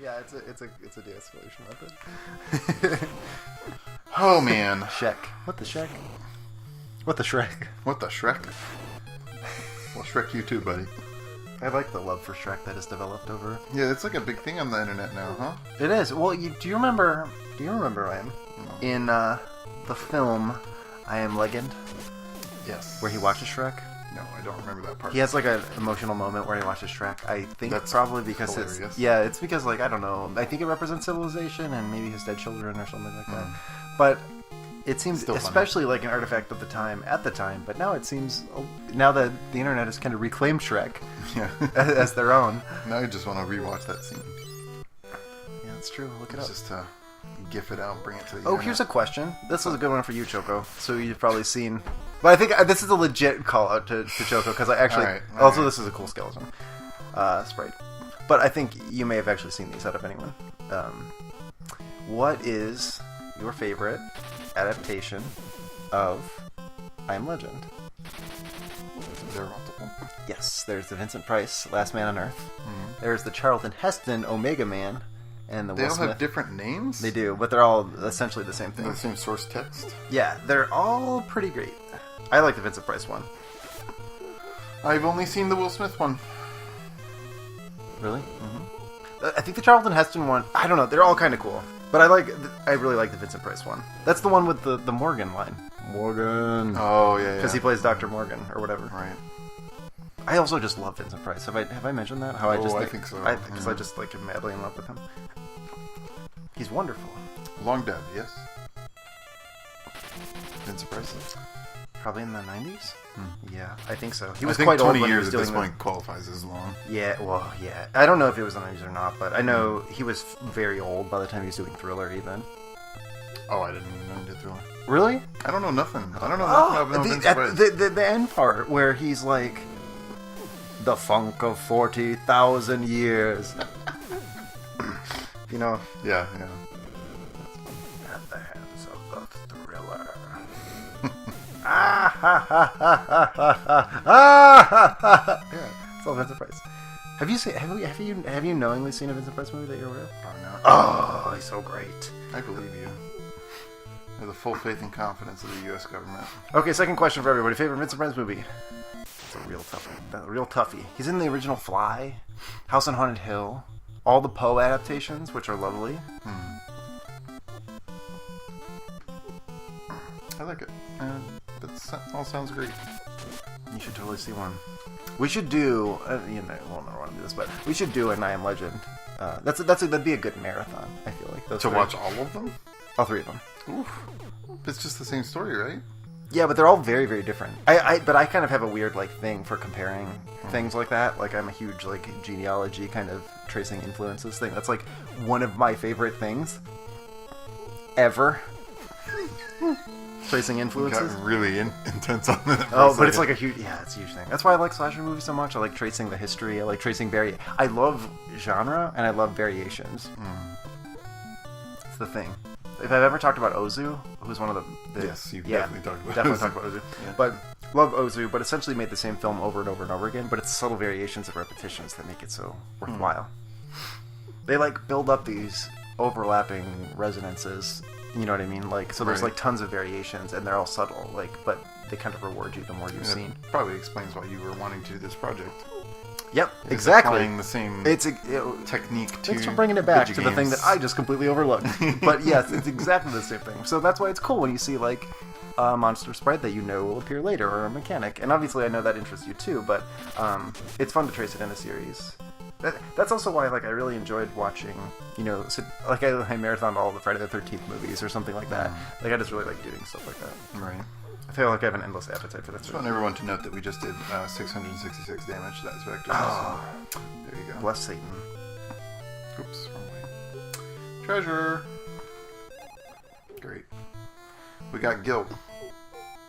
Yeah, it's a de-escalation method. Oh man. Shrek. What the Shrek? What the Shrek? What the Shrek? Well, Shrek you too, buddy. I like the love for Shrek that has developed over. Yeah, it's like a big thing on the internet now, huh? It is. Well, do you remember? Ryan, in the film I Am Legend? Yes. Where he watches Shrek? No, I don't remember that part. He has like an emotional moment where he watches Shrek. I think that's probably because hilarious. it's because like I don't know. I think it represents civilization and maybe his dead children or something like that. But it seems especially like an artifact of the time at the time. But now it seems now that the internet has kind of reclaimed Shrek as their own. Now I just want to rewatch that scene. Yeah, that's true. Look it up. Just gif it out, bring it to the internet. Here's a question. This is a good one for you, Choco. So you've probably seen. But I think this is a legit call out to Choco because I actually all right. This is a cool skeleton sprite. But I think you may have actually seen these out of anyone. What is your favorite adaptation of I Am Legend? There are multiple. Yes, there's the Vincent Price Last Man on Earth. Mm-hmm. There's the Charlton Heston Omega Man. And the They all have different names? They do, but they're all essentially the same thing. The same source text? Yeah, they're all pretty great. I like the Vincent Price one. I've only seen the Will Smith one. Really? Mm-hmm. I think the Charlton Heston one, I don't know, they're all kind of cool. But I really like the Vincent Price one. That's the one with the Morgan line. Morgan. Oh, yeah. Because he plays Dr. Morgan, or whatever. Right. I also just love Vincent Price. Have I mentioned that? I think so. Because I just like am madly in love with him. He's wonderful. Long dead, yes. Vincent Price? Probably in the 90s? Yeah, I think so. He was quite 20 old years at this point qualifies as long. Yeah, well, yeah. I don't know if it was the 90s or not, but I know he was very old by the time he was doing Thriller, even. Oh, I didn't even know he did Thriller. Really? I don't know nothing. I don't know nothing about Vincent Price. The end part where he's like, the funk of 40,000 years. You know? Yeah. At the hands of the Thriller. Yeah, it's all Vincent Price. Have you knowingly seen a Vincent Price movie that you're aware of? Oh, no. Oh, he's so great. I believe you. I have the full faith and confidence of the U.S. government. Okay, second question for everybody. Favorite Vincent Price movie? It's a real toughie. Real toughie. He's in the original Fly, House on Haunted Hill, all the Poe adaptations, which are lovely. I like it. That all sounds great. You should totally see one. We should do. We'll never want to do this, but we should do an I Am Legend. That'd be a good marathon. I feel like to watch all of them, all three of them. Oof. It's just the same story, right? Yeah, but they're all very, very different. But I kind of have a weird thing for comparing things like that. Like I'm a huge genealogy kind of tracing influences thing. That's one of my favorite things ever. Tracing influences. Got really intense on that. Oh, but it's it's a huge thing. That's why I like slasher movies so much. I like tracing the history. I like tracing I love genre and I love variations. It's the thing. If I've ever talked about Ozu, who's one of the yes, you've definitely talked about Ozu. Yeah. But love Ozu, but essentially made the same film over and over and over again. But it's subtle variations of repetitions that make it so worthwhile. They build up these overlapping resonances. You know what I mean? So there's tons of variations, and they're all subtle. But they kind of reward you the more you've seen. Probably explains why you were wanting to do this project. Yep, exactly. Applying the same technique to. Thanks for bringing it back to the thing that I just completely overlooked. But yes, it's exactly the same thing. So that's why it's cool when you see a monster sprite that you know will appear later, or a mechanic. And obviously, I know that interests you too. But it's fun to trace it in a series. That's also why I really enjoyed watching. I marathoned all the Friday the 13th movies or something like that. I just really like doing stuff like that. Right. I feel like I have an endless appetite for that. I just want everyone to note that we just did 666 damage to that Spectre. Oh, so there you go. Bless Satan. Oops, wrong way. Treasure. Great. We got Gil.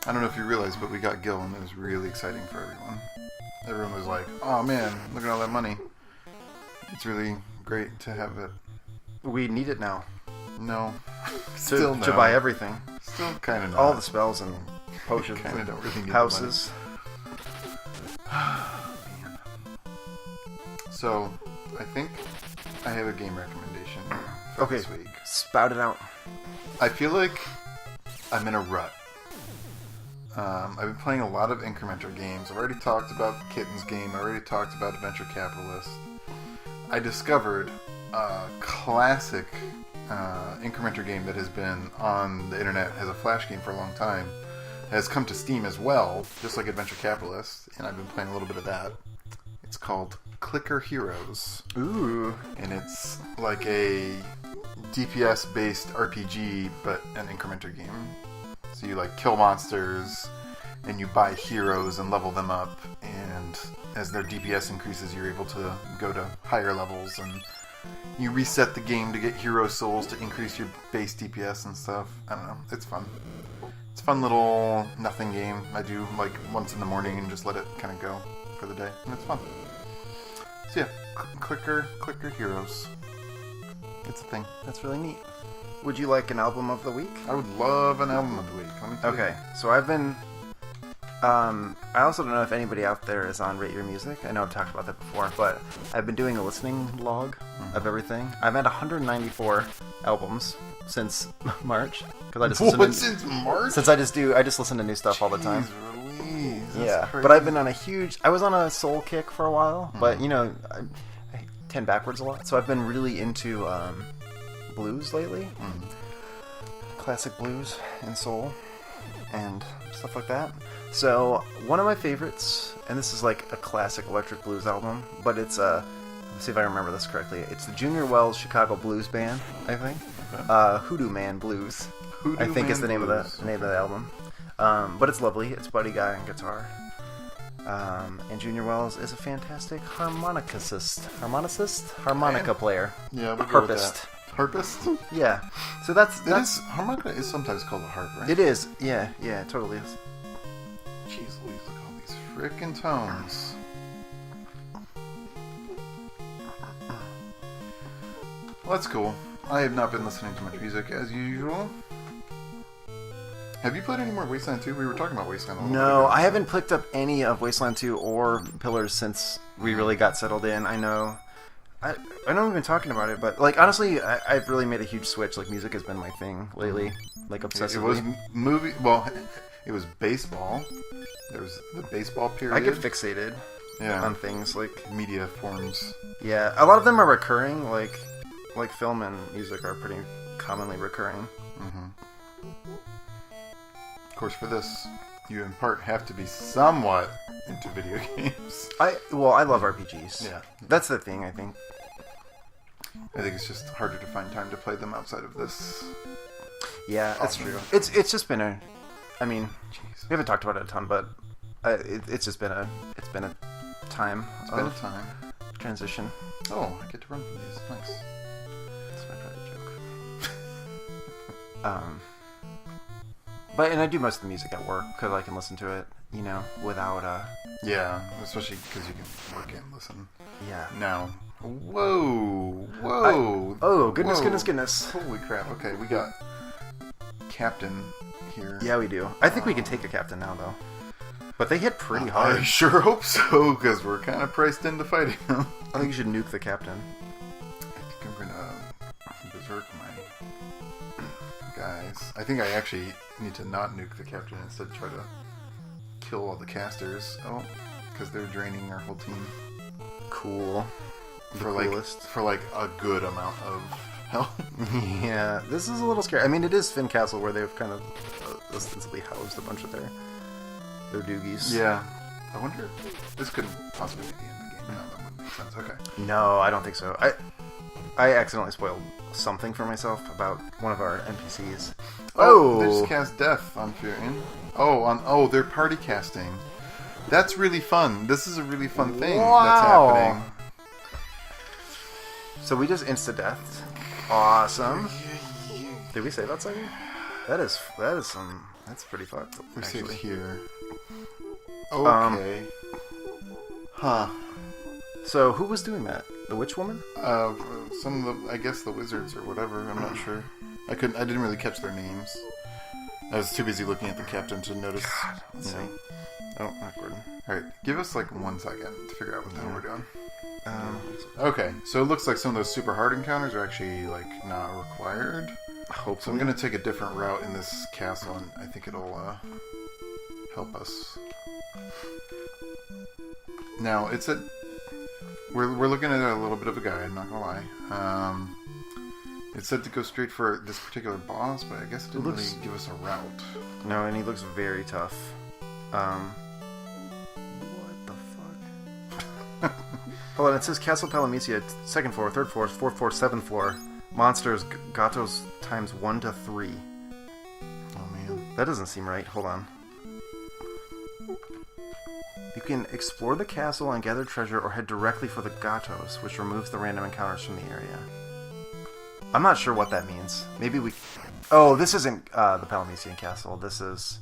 I don't know if you realized, but we got Gil, and it was really exciting for everyone. Everyone was like, "Oh man, look at all that money! It's really great to have it." We need it now. No. Still no. To buy everything. Still kind of not. All the spells and potions kind of don't really need houses. Man. So, I think I have a game recommendation for this week. Spout it out. I feel like I'm in a rut. I've been playing a lot of incremental games. I've already talked about Kitten's game. I already talked about Adventure Capitalist. I discovered a classic incremental game that has been on the internet as a flash game for a long time. Has come to Steam as well, just like Adventure Capitalist, and I've been playing a little bit of that. It's called Clicker Heroes. Ooh. And it's like a DPS-based RPG, but an incremental game. So you like kill monsters, and you buy heroes and level them up, and as their DPS increases, you're able to go to higher levels, and you reset the game to get hero souls to increase your base DPS and stuff. I don't know. It's fun. It's a fun little nothing game. I do like once in the morning and just let it kind of go for the day, and it's fun. So yeah, Clicker Heroes. It's a thing. That's really neat. Would you like an album of the week? I would love an album of the week. Let me tell you. Okay, so I've been... I also don't know if anybody out there is on Rate Your Music. I know I've talked about that before, but I've been doing a listening log of everything. I've had 194 albums since March. Because I just listen to, since March? Since I just listen to new stuff all the time. Louise, yeah, crazy. but I've been on a huge... I was on a soul kick for a while, but, you know, I tend backwards a lot. So I've been really into blues lately. Classic blues and soul and stuff like that. So, one of my favorites, and this is like a classic electric blues album, but it's, let's see if I remember this correctly. It's the Junior Wells Chicago Blues Band, I think. Okay. Hoodoo Man Blues. I think is the name of the album. But it's lovely. It's Buddy Guy on guitar. And Junior Wells is a fantastic harmonica player. Yeah, we'll harpist. Go with that. Harpist? Yeah. So that's harmonica is sometimes called a harp, right? It is. Yeah, it totally is. Jeez Louise, look at all these frickin' tones. Well, that's cool. I have not been listening to much music as usual. Have you played any more Wasteland 2? We were talking about Wasteland a little bit No, ago. I haven't picked up any of Wasteland 2 or Pillars since we really got settled in. I know we've been talking about it, but like honestly, I've really made a huge switch. Like music has been my thing lately, like obsessively. It was movie. Well, it was baseball. There was the baseball period. I get fixated on on things like media forms. Yeah, a lot of them are recurring. Like film and music are pretty commonly recurring. Of course, for this, you in part have to be somewhat into video games. I love RPGs. Yeah, that's the thing. I think it's just harder to find time to play them outside of this. Yeah, that's true. It's just been a... I mean, we haven't talked about it a ton, but it's just been a time. It's been a time. Transition. Oh, I get to run from these. Nice. That's my private joke. And I do most of the music at work because I can listen to it, without Yeah, especially because you can work and listen. Yeah. Now, whoa. Goodness. Holy crap. Okay, we got Captain here. Yeah, we do. I think we can take a captain now, though. But they hit pretty hard. I sure hope so, because we're kind of priced into fighting them. I think you should nuke the captain. I think I'm going to berserk my guys. I think I actually need to not nuke the captain, instead try to kill all the casters. Oh, because they're draining our whole team. Cool. For like a good amount of health. Yeah, this is a little scary. I mean, it is Finn Castle, where they've kind of ostensibly housed a bunch of their doogies. Yeah. I wonder if this couldn't possibly be the end of the game. No, that wouldn't make sense. Okay. No, I don't think so. I accidentally spoiled something for myself about one of our NPCs. Oh! They just cast Death on Furion. They're party casting. That's really fun. This is a really fun thing that's happening. So we just insta-deathed. Awesome. Did we say that second? That is some... That's pretty fucked, actually. We're here. Okay. So who was doing that? The witch woman? Some of the, I guess the wizards or whatever. I'm not sure. I didn't really catch their names. I was too busy looking at the captain to notice. God, let's see. Oh, awkward. Alright, give us like 1 second to figure out what the hell we're doing. Okay, so it looks like some of those super hard encounters are actually like not required. Hopefully. So I'm gonna take a different route in this castle, and I think it'll help us. Now it's a we're looking at a little bit of a guide. I'm not gonna lie. It said to go straight for this particular boss, but I guess it didn't really give us a route. No, and he looks very tough. What the fuck? Hold on, it says Castle Palamecia, 2nd floor, 3rd floor, 4th floor, 7th floor. Monsters, Gatos times 1 to 3. Oh man. That doesn't seem right. Hold on. You can explore the castle and gather treasure or head directly for the Gatos, which removes the random encounters from the area. I'm not sure what that means. Maybe we... Oh, this isn't the Palamecian Castle. This is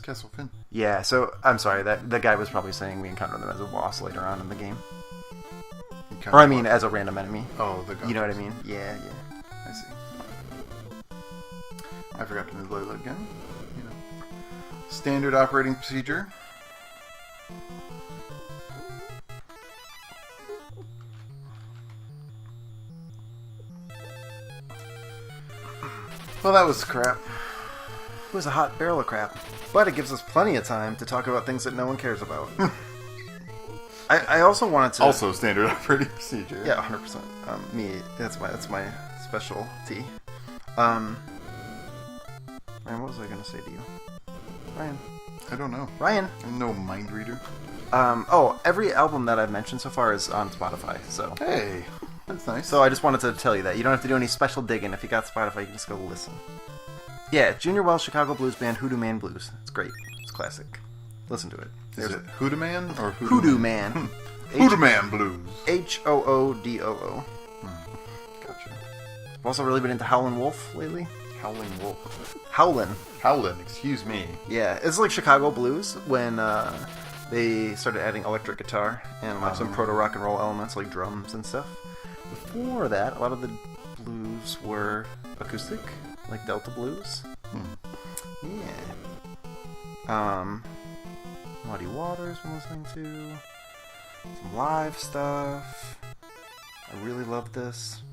Castle Finn. Yeah, so, I'm sorry, the guy was probably saying we encountered them as a boss later on in the game. Or I mean, as a random enemy. Oh, the Gatos. You know what I mean? Yeah. I see. I forgot to move Layla again. You know. Standard operating procedure. Well, that was crap. It was a hot barrel of crap. But it gives us plenty of time to talk about things that no one cares about. I also wanted to... Also standard operating procedure. Yeah, 100%. That's my specialty. Ryan, what was I going to say to you? Ryan. I don't know. Ryan. I'm no mind reader. Every album that I've mentioned so far is on Spotify, so... Hey, that's nice. So I just wanted to tell you that. You don't have to do any special digging. If you got Spotify, you can just go listen. Yeah, Junior Wells Chicago blues band Hoodoo Man Blues. It's great. It's classic. Listen to it. Is it Hoodoo Man or Hoodoo Man? Hoodoo Man Blues. Hoodoo. Gotcha. I've also really been into Howlin' Wolf lately. Howling Wolf. Howlin', excuse me. Yeah, it's like Chicago blues when they started adding electric guitar and like some proto rock and roll elements like drums and stuff. Before that, a lot of the blues were acoustic, like Delta blues. Yeah. Muddy Waters I'm listening to. Some live stuff. I really love this.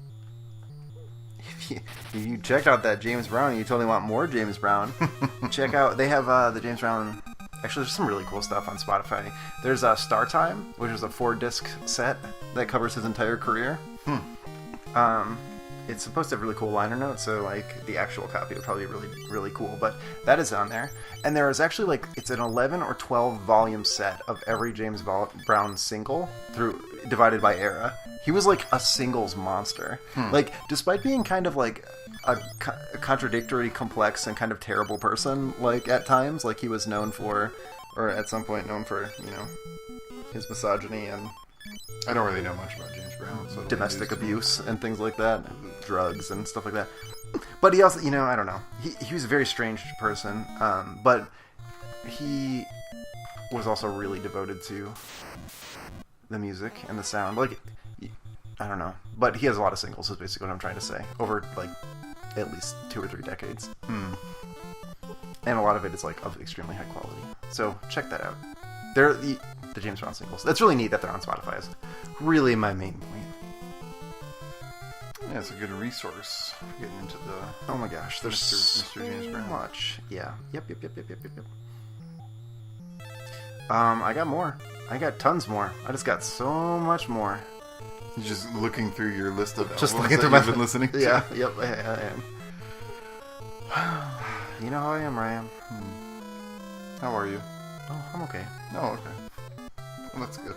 If you checked out that James Brown and you totally want more James Brown, check out, they have the James Brown, actually there's some really cool stuff on Spotify. There's Star Time, which is a 4-disc set that covers his entire career. It's supposed to have really cool liner notes, so like the actual copy would probably be really, really cool, but that is on there. And there is actually like, it's an 11 or 12 volume set of every James Brown single divided by era. He was like a singles monster. Like, despite being kind of like a contradictory, complex, and kind of terrible person, like at times, like he was known for, or at some point known for, you know, his misogyny and I don't really know much about James Brown. So domestic abuse and things like that, drugs and stuff like that. But he also, you know, I don't know. He was a very strange person, but he was also really devoted to the music and the sound. Like, I don't know. But he has a lot of singles, is basically what I'm trying to say. Over, like, at least 2 or 3 decades. And a lot of it is, like, of extremely high quality. So, check that out. They're the James Brown singles. That's really neat that they're on Spotify. Is really my main point. Yeah, it's a good resource for getting into the... Oh my gosh, there's Mr. James Brown. Much. Yeah. Yep. I got more. I got tons more. I just got so much more. You're just looking through your list of just albums looking through you've been listening to? Yeah, yep, I am. You know how I am, Ryan. How are you? Oh, I'm okay. Oh, okay. Well, that's good.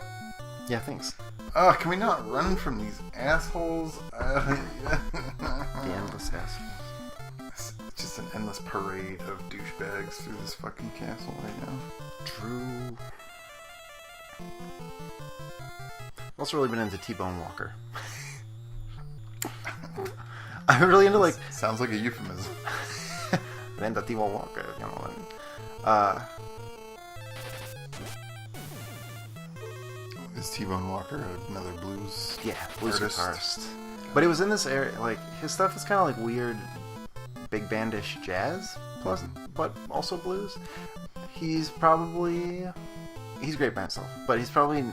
Yeah, thanks. Can we not run from these assholes? The endless assholes. It's just an endless parade of douchebags through this fucking castle right now. True. I've also really been into T-Bone Walker. I'm really into, like... Sounds like a euphemism. Into T-Bone Walker, you know. Is T-Bone Walker another blues blues artist? guitarist. But it was in this area, like, his stuff is kind of like weird big bandish jazz, plus, but also blues. He's great by himself, but he's probably,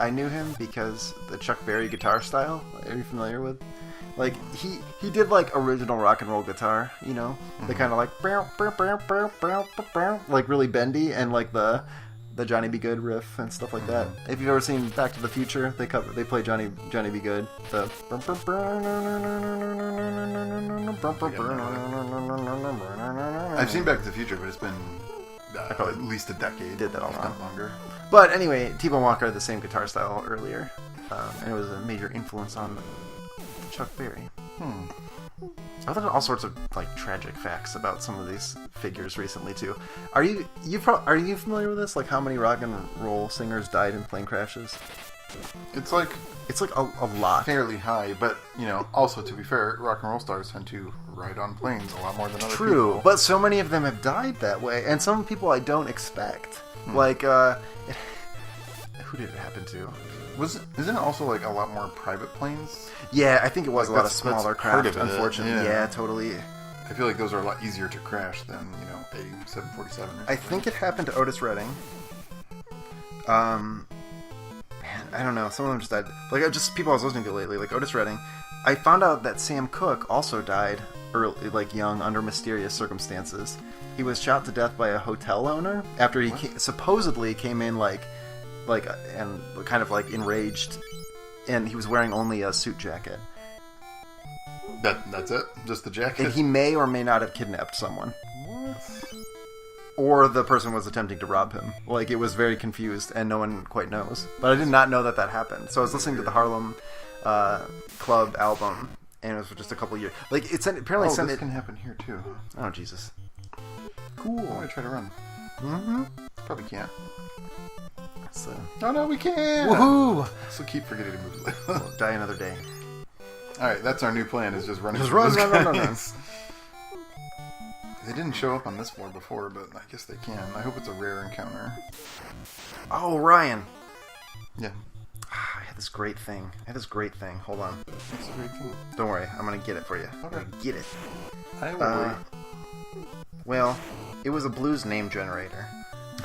I knew him because the Chuck Berry guitar style. Are you familiar with? Like he did like original rock and roll guitar, you know, the kind of like really bendy and like the Johnny B. Good riff and stuff like that. If you've ever seen Back to the Future, they play Johnny B. Good. I've seen Back to the Future, but it's been at least a decade. Did that all if the time. not longer. But anyway, T-Bone Walker had the same guitar style earlier, and it was a major influence on Chuck Berry. I've learned all sorts of like tragic facts about some of these figures recently too. Are you familiar with this? Like how many rock and roll singers died in plane crashes? It's like a lot. fairly high, but you know, also to be fair, rock and roll stars tend to ride on planes a lot more than other True, people. but so many of them have died that way, and some people I don't expect. Like, who did it happen to? Isn't it also like a lot more private planes? Yeah, I think it was a lot of that's smaller part craft, of it, unfortunately. yeah. Yeah, totally. I feel like those are a lot easier to crash than, you know, a 747 or something. I think it happened to Otis Redding. Man, I don't know. Some of them just died. Like, just people I was listening to lately, like Otis Redding. I found out that Sam Cooke also died early, like young, under mysterious circumstances. He was shot to death by a hotel owner after he supposedly came in and kind of like enraged, and he was wearing only a suit jacket. That's it? Just the jacket? And he may or may not have kidnapped someone. What? Or the person was attempting to rob him. Like, it was very confused, and no one quite knows. But I did not know that happened. So I was listening to the Harlem Club album, and it was for just a couple years. Like, it can happen here too. Oh, Jesus. Cool. I'm going to try to run. Mm-hmm. Probably can't. So. Oh, no, we can! Woohoo! So keep forgetting to move. We'll die another day. Alright, that's our new plan, is just running. Just through run, those run. guys. They didn't show up on this floor before, but I guess they can. I hope it's a rare encounter. Oh, Ryan. Yeah. I had this great thing. Hold on. That's a great thing. Don't worry. I'm going to get it for you. Okay. I'm going to get it. I will wait. Well, it was a blues name generator.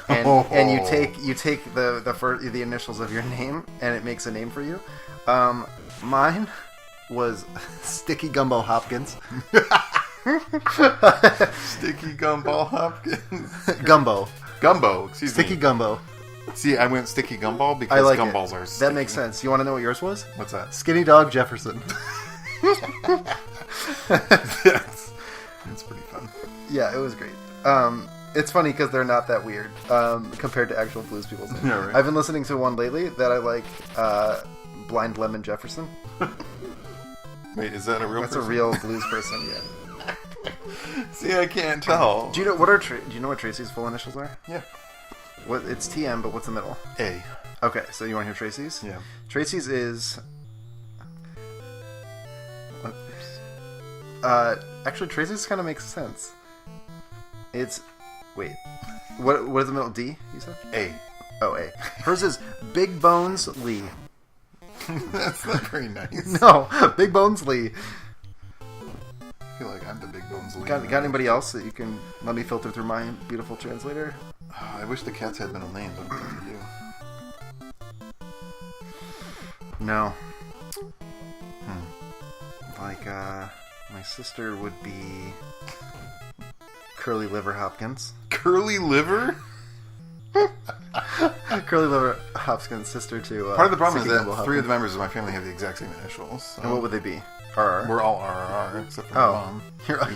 And you take the initials of your name, and it makes a name for you. Mine was Sticky Gumbo Hopkins. Sticky Gumball Hopkins. Gumbo. Excuse Sticky me. Gumbo. See, I went Sticky Gumball because I like gumballs it. are sticky. That makes sense. You want to know what yours was? What's that? Skinny Dog Jefferson. That's pretty fun. Yeah, it was great. It's funny because they're not that weird compared to actual blues people's names. Yeah, right. I've been listening to one lately that I like, Blind Lemon Jefferson. Wait, is that a real That's person? a real blues person, yeah. See, I can't tell. Do you know what Tracy's full initials are? Yeah. It's TM, but what's the middle? A. Okay, so you want to hear Tracy's? Yeah. Tracy's is... actually, Tracy's kind of makes sense. It's... Wait. What is the middle? D, you said? A. Oh, A. Hers is Big Bones Lee. That's not very nice. No, Big Bones Lee. I feel like I'm the Big Bones Lee. Got anybody else that you can let me filter through my beautiful translator? I wish the cat's had middle names. I'm thinking of you. No. Like, my sister would be Curly Liver Hopkins. Curly Liver? Curly Liver Hopkins' sister to... Part of the problem is Sticky that Gumbo three of the Hopkins. members of my family have the exact same initials. So And what would they be? RR? we're all RRR, except for my Oh, mom.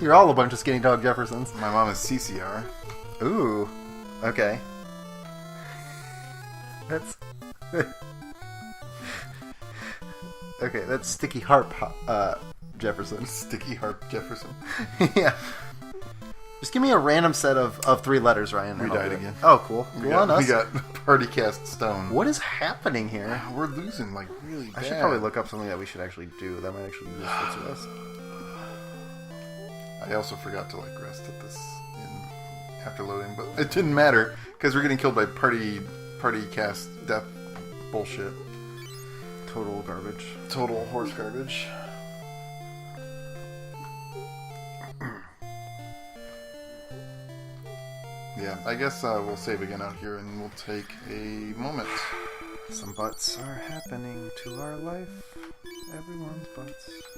you're all a bunch of Skinny Dog Jeffersons. My mom is CCR. Ooh, okay. That's... okay, that's Sticky Harp Jefferson. Sticky Harp Jefferson. Yeah. Just give me a random set of 3 letters, Ryan. We and I'll died do it. again. Oh, cool. Go on us. We got Party Cast Stone. What is happening here? We're losing like really bad. I should probably look up something that we should actually do. That might actually be useful to us. I also forgot to like rest at this after loading, but it didn't matter because we're getting killed by party cast death bullshit. Total garbage. Total horse garbage. Yeah, I guess we'll save again out here and we'll take a moment. Some butts are happening to our life. Everyone's butts.